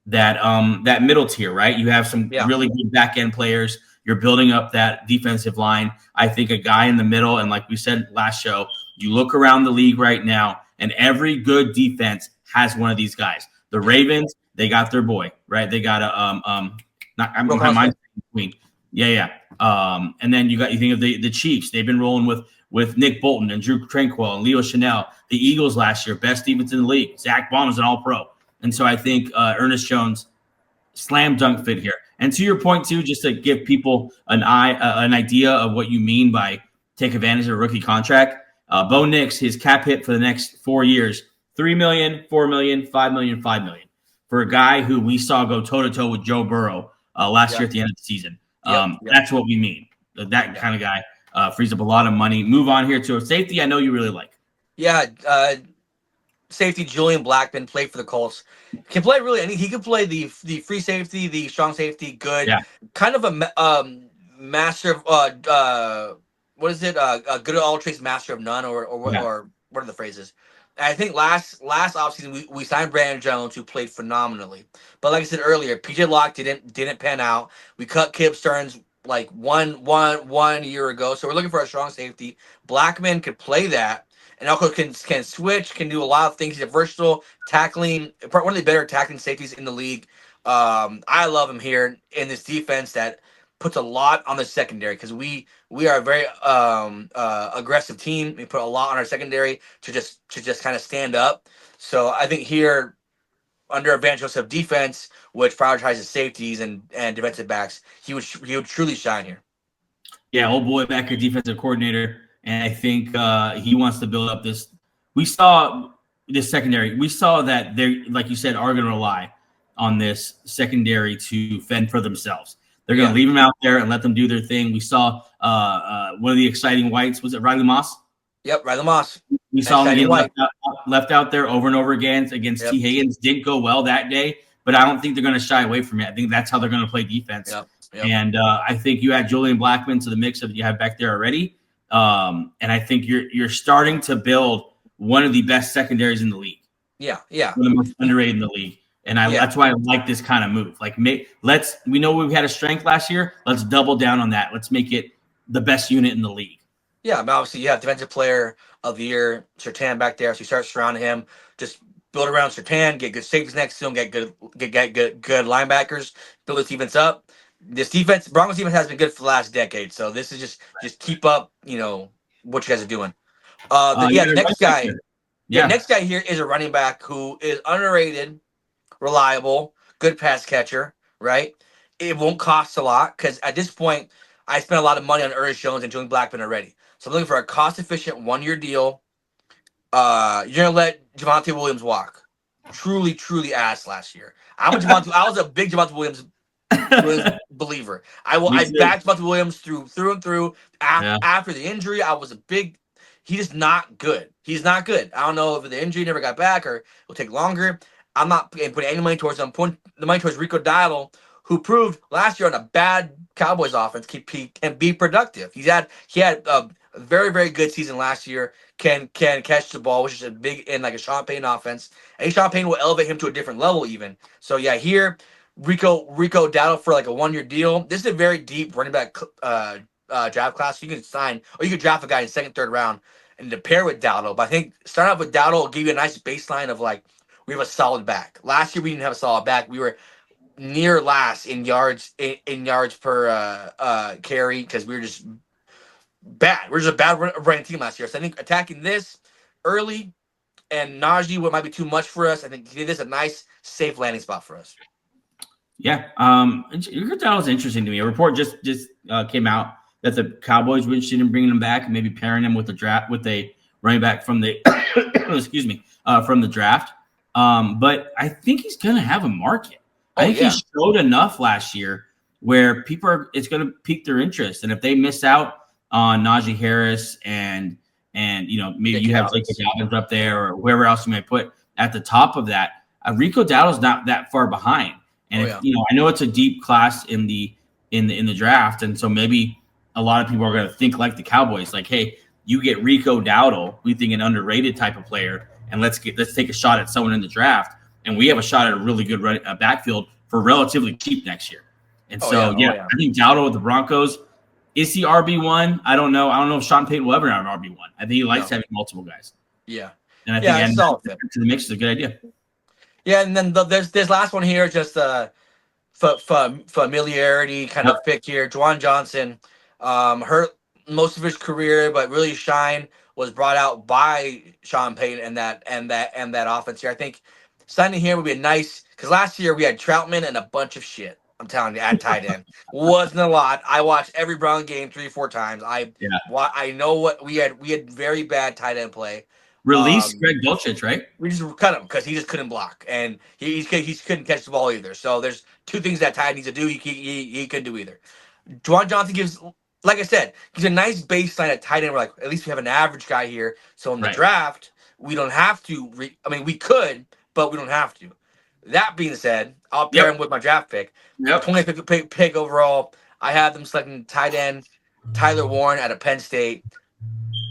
middle tier, right? You have some really good back-end players. You're building up that defensive line. I think a guy in the middle, and like we said last show, you look around the league right now, and every good defense has one of these guys. The Ravens, they got their boy, right? They got Queen. And then you think of the Chiefs. They've been rolling with Nick Bolton and Drew Tranquil and Leo Chanel. The Eagles last year, best defense in the league. Zack Baun was an All-Pro. And so I think Ernest Jones, slam dunk fit here. And to your point too, just to give people an idea of what you mean by take advantage of a rookie contract. Bo Nix, his cap hit for the next 4 years, $3 million, $4 million, $5 million, $5 million. For a guy who we saw go toe-to-toe with Joe Burrow last year at the end of the season. That's what we mean. That kind of guy frees up a lot of money. Move on here to a safety I know you really like. Yeah, safety Julian Blackmon played for the Colts. Can play really any. He can play the free safety, the strong safety, good. Yeah. Kind of a master of what is it? A good at all trades, master of none, or what are the phrases? And I think last offseason we signed Brandon Jones, who played phenomenally. But like I said earlier, PJ Locke didn't pan out. We cut Caleb Stearns like one year ago, so we're looking for a strong safety. Blackmon could play that. And also can switch, can do a lot of things. He's a versatile tackling, one of the better tackling safeties in the league. I love him here in this defense that puts a lot on the secondary because we are a very aggressive team. We put a lot on our secondary to just kind of stand up. So I think here under a Van Joseph defense, which prioritizes safeties and defensive backs, he would truly shine here. Yeah, old boy back, your defensive coordinator. And I think he wants to build up this. We saw this secondary. We saw that they, like you said, are going to rely on this secondary to fend for themselves. They're going to leave them out there and let them do their thing. We saw one of the exciting whites. Was it Riley Moss? Yep, Riley Moss. We saw him get left out there over and over again against T. Higgins. Didn't go well that day, but I don't think they're going to shy away from it. I think that's how they're going to play defense. Yep. And I think you add Julian Blackmon to the mix that you have back there already. And I think you're starting to build one of the best secondaries in the league. Yeah. One of the most underrated in the league. And that's why I like this kind of move. Like, we know we had a strength last year. Let's double down on that. Let's make it the best unit in the league. Yeah, but obviously you have defensive player of the year, Surtain back there. So you start surrounding him. Just build around Sertan, get good safeties next to him, get good linebackers, build his defense up. This defense, Broncos defense has been good for the last decade. So this is just keep up, what you guys are doing. The You got a next right back guy, there. Yeah. next guy here is a running back who is underrated, reliable, good pass catcher, right? It won't cost a lot because at this point, I spent a lot of money on Ernest Jones and Julian Blackman already. So I'm looking for a cost-efficient one-year deal. You're gonna let Javonte Williams walk. Truly, truly ass last year. I was a big Javonte Williams believer. I backed Javonte Williams through and through. After the injury, I was a big. He's just not good. He's not good. I don't know if the injury never got back or it'll take longer. I'm not putting any money towards him. Putting the money towards Rico Dowdle, who proved last year on a bad Cowboys offense he can be productive. He had a very, very good season last year. Can catch the ball, which is a big in like a Sean Payton offense. And Sean Payton will elevate him to a different level even. So yeah, here Rico Dowdle for like a one-year deal. This is a very deep running back draft class. You can sign or you can draft a guy in second, third round and to pair with Dowdle. But I think starting off with Dowdle will give you a nice baseline of like we have a solid back. Last year we didn't have a solid back. We were near last in yards per carry because we were just bad. We're just a bad running team last year. So I think attacking this early and Najee might be too much for us. I think this is a nice, safe landing spot for us. Yeah. That was interesting to me. A report just came out that the Cowboys were interested in bringing him back and maybe pairing him with a running back from the from the draft. But I think he's going to have a market. I think he showed enough last year where it's going to pique their interest. And if they miss out on Najee Harris and maybe you have Jacob Dobbins up there or whoever else you might put at the top of that, Rico Dowdle's not that far behind. And I know it's a deep class in the draft, and so maybe a lot of people are going to think like the Cowboys, like, hey, you get Rico Dowdle, we think an underrated type of player, and let's take a shot at someone in the draft, and we have a shot at a really good backfield for relatively cheap next year. And I think Dowdle with the Broncos. Is he RB1? I don't know. I don't know if Sean Payton will ever have an RB1. I think he likes having multiple guys. Yeah. And I think adding to the mix is a good idea. Yeah, and then there's last one here, just familiarity kind of pick here. Juwan Johnson, hurt most of his career, but really shine was brought out by Sean Payton and that offense here. I think signing here would be a nice because last year we had Troutman and a bunch of shit. I'm telling you, at tight end wasn't a lot. I watched every Brown game 3 or 4 times. I know what we had. We had very bad tight end play. Release Greg Dulcich, right? We just cut him because he just couldn't block and he couldn't catch the ball either. So there's 2 things that tight end needs to do. He couldn't do either. Juwan Johnson gives, like I said, he's a nice baseline at tight end. We're like, at least we have an average guy here. So in the draft, we don't have to. We could, but we don't have to. That being said, I'll pair him with my draft pick. 20th pick overall. I have them selecting tight end Tyler Warren out of Penn State.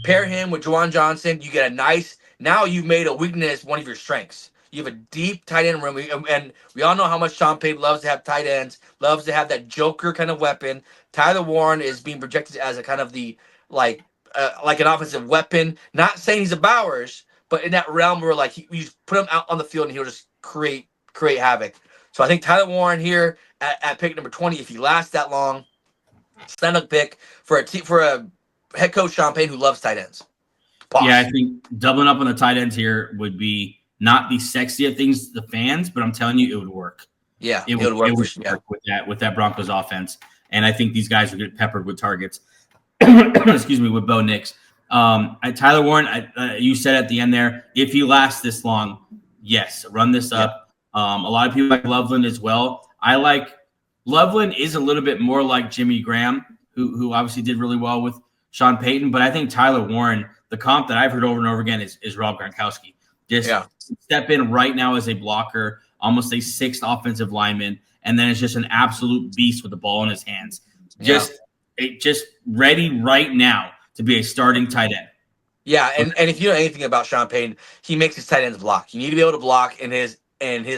Pair him with Juwan Johnson. You get a nice. Now you've made a weakness one of your strengths. You have a deep tight end room, and we all know how much Sean Payton loves to have tight ends, loves to have that joker kind of weapon. Tyler Warren is being projected as a kind of the like an offensive weapon. Not saying he's a Bowers, but in that realm where like you put him out on the field and he'll just create havoc. So I think Tyler Warren here at pick number 20, if he lasts that long, stand-up pick for a head coach Sean Payton who loves tight ends. Pause. Yeah, I think doubling up on the tight ends here would be not the sexiest things to the fans, but I'm telling you, it would work. Yeah, it would work with that Broncos offense, and I think these guys would get peppered with targets. Excuse me, with Bo Nix. Tyler Warren, you said at the end there, if he lasts this long, yes, run this up. A lot of people like Loveland as well. I like Loveland is a little bit more like Jimmy Graham, who obviously did really well with Sean Payton. But I think Tyler Warren, the comp that I've heard over and over again is Rob Gronkowski. Step in right now as a blocker, almost a 6th offensive lineman, and then it's just an absolute beast with the ball in his hands. Just ready right now to be a starting tight end. Yeah, and if you know anything about Sean Payton, he makes his tight ends block. You need to be able to block in his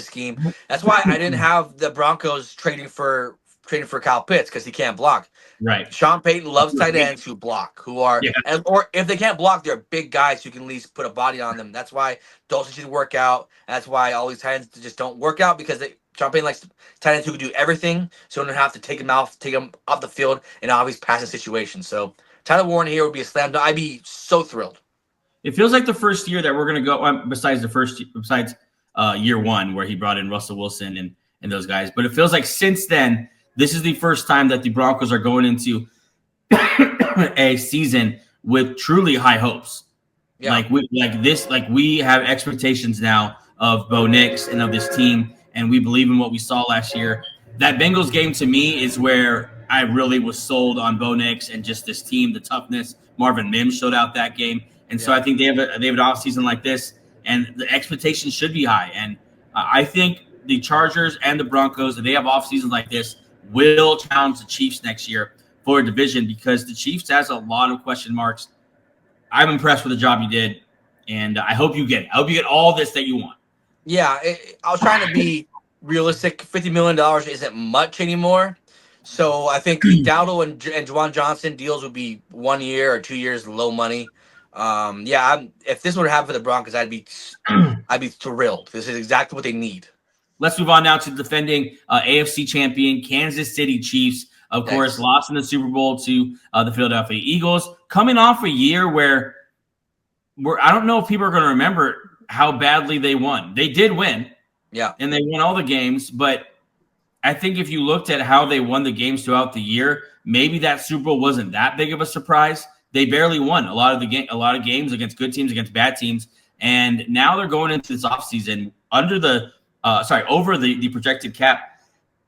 scheme. That's why I didn't have the Broncos trading for trading for Kyle Pitts because he can't block. Right. Sean Payton loves tight ends who block, who are, or if they can't block, they're big guys who can at least put a body on them. That's why Dawson should work out. That's why all these tight ends just don't work out because Sean Payton likes tight ends who can do everything, so don't have to take him off the field in obvious passing situations. So Tyler Warren here would be a slam dunk. I'd be so thrilled. It feels like the first year that we're going to go, besides year one where he brought in Russell Wilson and those guys. But it feels like since then, this is the first time that the Broncos are going into a season with truly high hopes. Yeah. We have expectations now of Bo Nix and of this team, and we believe in what we saw last year. That Bengals game to me is where I really was sold on Bo Nix and just this team, the toughness. Marvin Mims showed out that game. And so I think they have an offseason like this, and the expectations should be high. And I think the Chargers and the Broncos, if they have offseasons like this, will challenge the Chiefs next year for a division because the Chiefs has a lot of question marks. I'm impressed with the job you did, and I hope you get it. I hope you get all this that you want. Yeah, I was trying to be realistic. $50 million isn't much anymore. So I think Dowdle and Juwan Johnson deals would be 1 year or 2 years, low money. If this would happen for the Broncos, I'd be thrilled. This is exactly what they need. Let's move on now to the defending AFC champion, Kansas City Chiefs. Of course, lost in the Super Bowl to the Philadelphia Eagles, coming off a year where I don't know if people are going to remember how badly they won. They did win. Yeah. And they won all the games, but I think if you looked at how they won the games throughout the year, maybe that Super Bowl wasn't that big of a surprise. They barely won a lot of games against good teams, against bad teams, and now they're going into this offseason over the projected cap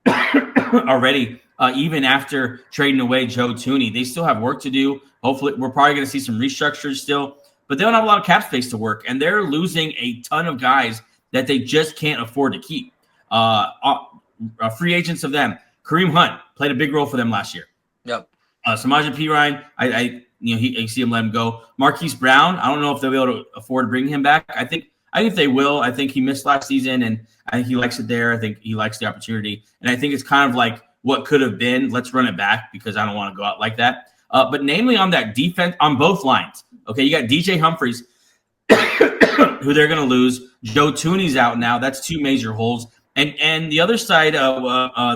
already. Even after trading away Joe Thuney, they still have work to do. Hopefully, we're probably going to see some restructures still, but they don't have a lot of cap space to work, and they're losing a ton of guys that they just can't afford to keep. Free agents of them. Kareem Hunt played a big role for them last year. Yep. Samaje Perine, I see him let him go. Marquise Brown, I don't know if they'll be able to afford to bring him back. I think they will. I think he missed last season, and I think he likes it there. I think he likes the opportunity, and I think it's kind of like what could have been. Let's run it back because I don't want to go out like that. But namely on that defense, on both lines. Okay, you got DJ Humphries, who they're going to lose. Joe Thuney's out now. That's two major holes. And the other side of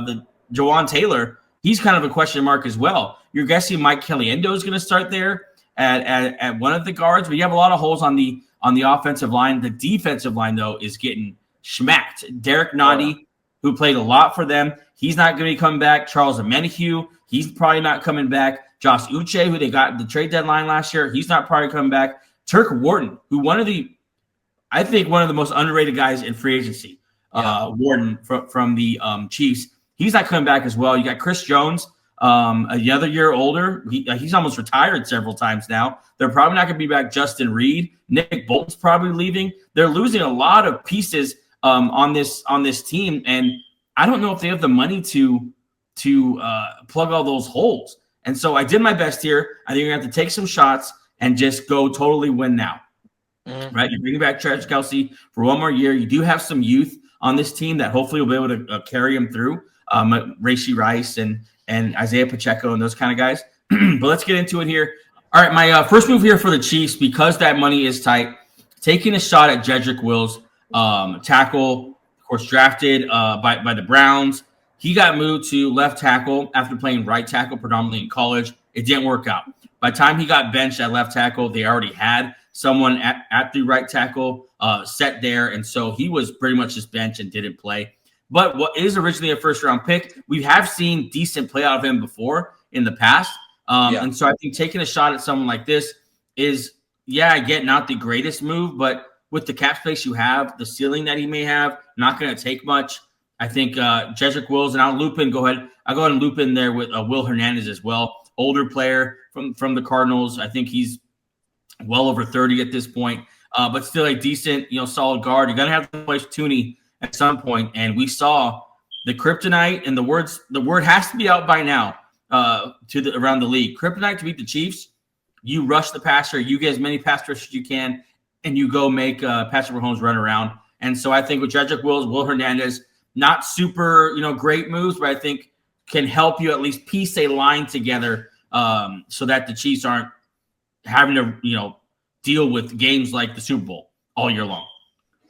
the Jawan Taylor, he's kind of a question mark as well. You're guessing Mike Caliendo is going to start there at one of the guards, but you have a lot of holes on the offensive line. The defensive line, though, is getting schmacked. Derek Nottie, who played a lot for them, he's not going to be coming back. Charles Omenihu, he's probably not coming back. Josh Uche, who they got at the trade deadline last year, he's not probably coming back. Turk Wharton, who one of the most underrated guys in free agency. Wharton from the Chiefs, he's not coming back as well. You got Chris Jones, another year older. He's almost retired several times now. They're probably not going to be back. Justin Reed, Nick Bolton's probably leaving. They're losing a lot of pieces on this team, and I don't know if they have the money to plug all those holes. And so I did my best here. I think you're going to have to take some shots and just go totally win now. Mm-hmm. Right? You're bringing back Travis Kelce for one more year. You do have some youth on this team that hopefully will be able to carry him through. Rashee Rice and Isaiah Pacheco and those kind of guys. But let's get into it here. All right, my first move here for the Chiefs, because that money is tight, taking a shot at Jedrick Wills, tackle, of course, drafted by the Browns. He got moved to left tackle after playing right tackle predominantly in college. It didn't work out. By the time he got benched at left tackle, they already had someone at the right tackle set there, and so he was pretty much just benched and didn't play. But what is originally a first-round pick, we have seen decent play out of him before in the past. And so I think taking a shot at someone like this is, I get not the greatest move, but with the cap space you have, the ceiling that he may have, not going to take much. I think Jedrick Wills, and I'll go ahead and loop in there with Will Hernandez as well. Older player from the Cardinals. I think he's well over 30 at this point, but still a decent, solid guard. You're going to have to play Thuney at some point, and we saw the kryptonite, and the word has to be out by now around the league. Kryptonite to beat the Chiefs, you rush the passer, you get as many pass rushes as you can, and you go make Patrick Mahomes run around. And so I think with Jedrick Wills, Will Hernandez, not super, great moves, but I think can help you at least piece a line together so that the Chiefs aren't having to, deal with games like the Super Bowl all year long.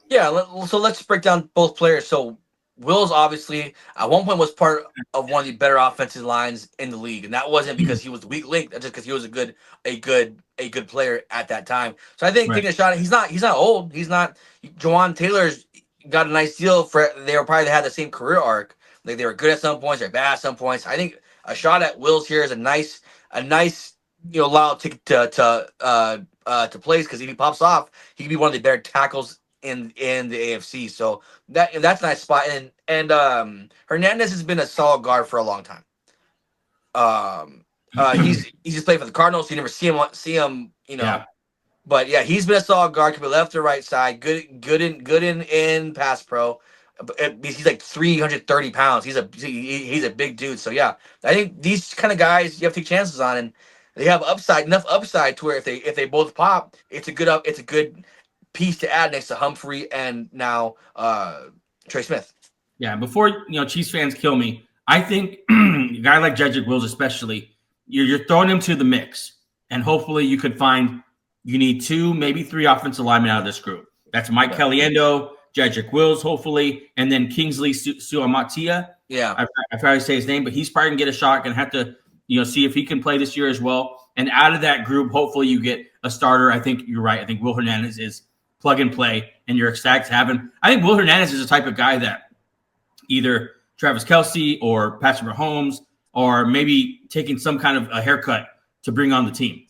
Yeah, so let's break down both players. So Wills obviously at one point was part of one of the better offensive lines in the league, and that wasn't because he was the weak link, that's just because he was a good player at that time. So I think taking a shot, he's not old. He's not. Jawan Taylor's got a nice deal for. They were probably had the same career arc. Like they were good at some points, they're bad at some points. I think a shot at Wills here is a nice allow ticket to place, because if he pops off, he could be one of the better tackles in the AFC. So that's a nice spot. And Hernandez has been a solid guard for a long time. He's just played for the Cardinals, so you never see him. Yeah. But yeah, he's been a solid guard, could be left or right side, good in pass pro. He's like 330 pounds. He's a big dude. So yeah, I think these kind of guys you have to take chances on, and they have enough upside to where if they both pop, it's a good piece to add next to Humphrey and now Trey Smith. Yeah, before Chiefs fans kill me, I think a guy like Jedrick Wills especially, you're throwing him to the mix, and hopefully you could find you need 2, maybe 3 offensive linemen out of this group. That's Mike Caliendo, Jedrick Wills, hopefully, and then Kingsley Suamatia. Yeah, I probably say his name, but he's probably gonna get a shot. Gonna have to see if he can play this year as well. And out of that group, hopefully you get a starter. I think you're right. I think Will Hernandez is plug and play, and you're ecstatic to have him. I think Will Hernandez is the type of guy that either Travis Kelce or Patrick Mahomes, or maybe taking some kind of a haircut to bring on the team.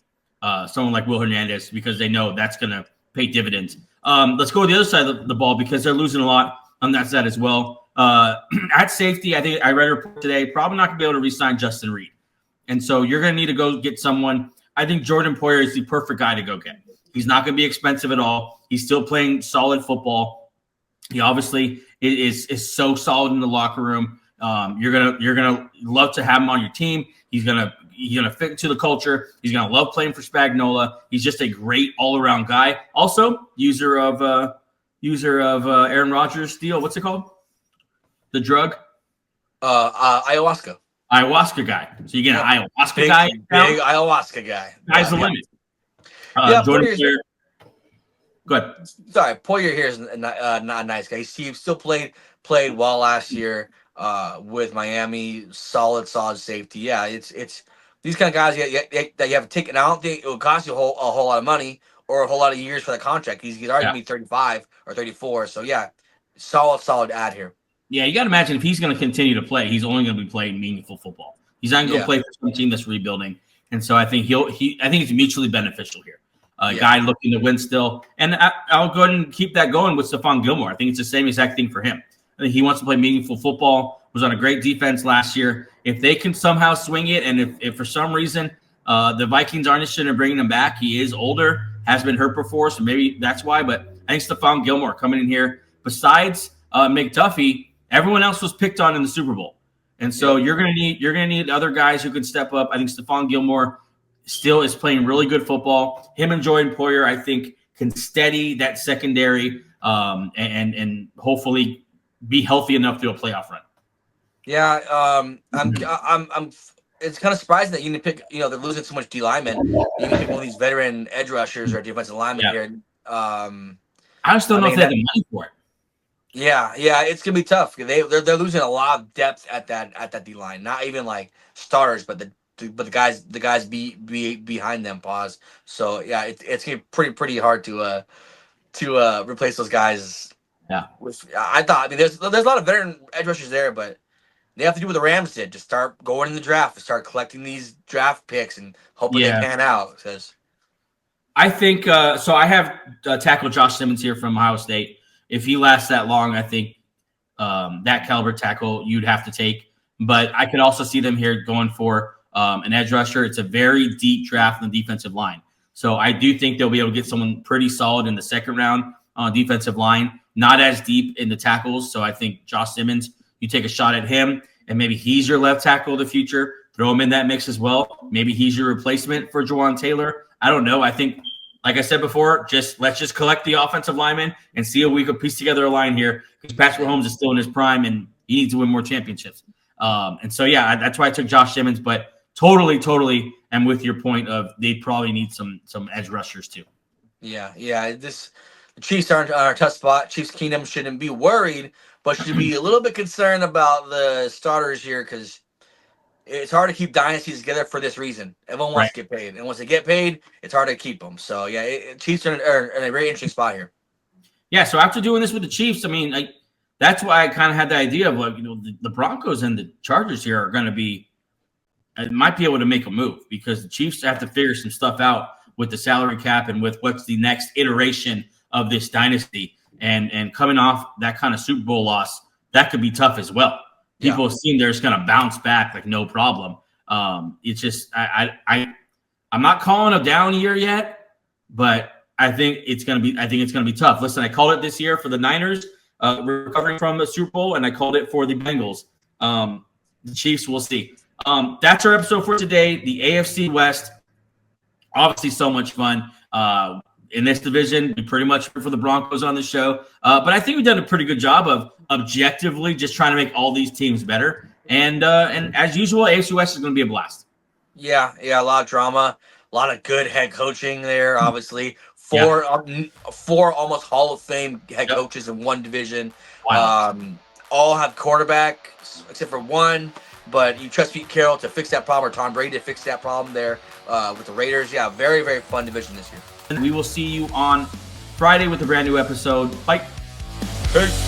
Someone like Will Hernandez, because they know that's going to pay dividends. Let's go to the other side of the ball, because they're losing a lot on that side as well. At safety, I think I read a report today, probably not going to be able to re-sign Justin Reed. And so you're going to need to go get someone. I think Jordan Poyer is the perfect guy to go get. He's not going to be expensive at all. He's still playing solid football. He obviously is so solid in the locker room. You're gonna love to have him on your team. He's gonna fit into the culture. He's gonna love playing for Spagnuolo. He's just a great all-around guy. Also, user of Aaron Rodgers' deal. What's it called? The drug? Ayahuasca. Ayahuasca guy. So you get an ayahuasca guy. Big ayahuasca guy. Guy's the limit. Jordan Poyer. Go ahead. Sorry, Poyer here is not a nice guy. He still played well last year with Miami. Solid safety. Yeah, it's these kind of guys that you have to take. And I don't think it would cost you a whole lot of money or a whole lot of years for that contract. He's already going to be 35 or 34. So yeah, solid ad here. Yeah, you got to imagine if he's going to continue to play, he's only going to be playing meaningful football. He's not going to play for some team that's rebuilding, and so I think I think it's mutually beneficial here. Guy looking to win still, and I'll go ahead and keep that going with Stephon Gilmore. I think it's the same exact thing for him. I think he wants to play meaningful football. Was on a great defense last year. If they can somehow swing it, and if for some reason the Vikings aren't interested in bringing him back, he is older, has been hurt before, so maybe that's why. But I think Stephon Gilmore coming in here. Besides McDuffie, everyone else was picked on in the Super Bowl, and so you're gonna need other guys who can step up. I think Stephon Gilmore still is playing really good football. Him and Jordan Poyer, I think, can steady that secondary and hopefully be healthy enough to a playoff run. Yeah, I'm. It's kind of surprising that you didn't pick. They're losing so much D linemen. You didn't pick one of these veteran edge rushers or defensive linemen here. I just don't know if they have the money for it. Yeah, it's gonna be tough. They're losing a lot of depth at that D line. Not even like starters, but the guys behind them. Pause. So yeah, it's gonna be pretty hard to replace those guys. Yeah, I thought. I mean, there's a lot of veteran edge rushers there, but they have to do what the Rams did: just start going in the draft and start collecting these draft picks and hoping they pan out. Because I think so. I have tackle Josh Simmons here from Ohio State. If he lasts that long, I think that caliber tackle you'd have to take. But I could also see them here going for an edge rusher. It's a very deep draft on the defensive line. So I do think they'll be able to get someone pretty solid in the second round on defensive line, not as deep in the tackles. So I think Josh Simmons, you take a shot at him, and maybe he's your left tackle of the future. Throw him in that mix as well. Maybe he's your replacement for Jawan Taylor. I don't know. I think, like I said before, let's just collect the offensive linemen and see if we could piece together a line here, because Patrick Mahomes is still in his prime and he needs to win more championships. And so, yeah, that's why I took Josh Simmons, but totally am with your point of they probably need some edge rushers too. Yeah. The Chiefs aren't on a tough spot. Chiefs Kingdom shouldn't be worried, but should be a little bit concerned about the starters here because it's hard to keep dynasties together for this reason. Everyone wants to get paid, and once they get paid, it's hard to keep them. So yeah, Chiefs are in a very interesting spot here. Yeah. So after doing this with the Chiefs, I mean, that's why I kind of had the idea of like, the Broncos and the Chargers here are going to be, might be able to make a move because the Chiefs have to figure some stuff out with the salary cap and with what's the next iteration of this dynasty. And coming off that kind of Super Bowl loss, that could be tough as well. People assume they're just going to bounce back like no problem. It's just I'm not calling a down year yet, but I think it's going to be tough. Listen, I called it this year for the Niners recovering from the Super Bowl, and I called it for the Bengals. The Chiefs, we'll see. That's our episode for today. The AFC West, obviously so much fun. In this division, we pretty much for the Broncos on the show. But I think we've done a pretty good job of objectively just trying to make all these teams better. And as usual, AFC West is going to be a blast. Yeah, a lot of drama, a lot of good head coaching there, obviously. Four almost Hall of Fame head coaches in one division. Wow. All have quarterbacks except for one. But you trust Pete Carroll to fix that problem, or Tom Brady to fix that problem there with the Raiders. Yeah, very, very fun division this year. And we will see you on Friday with a brand new episode. Bye. Peace.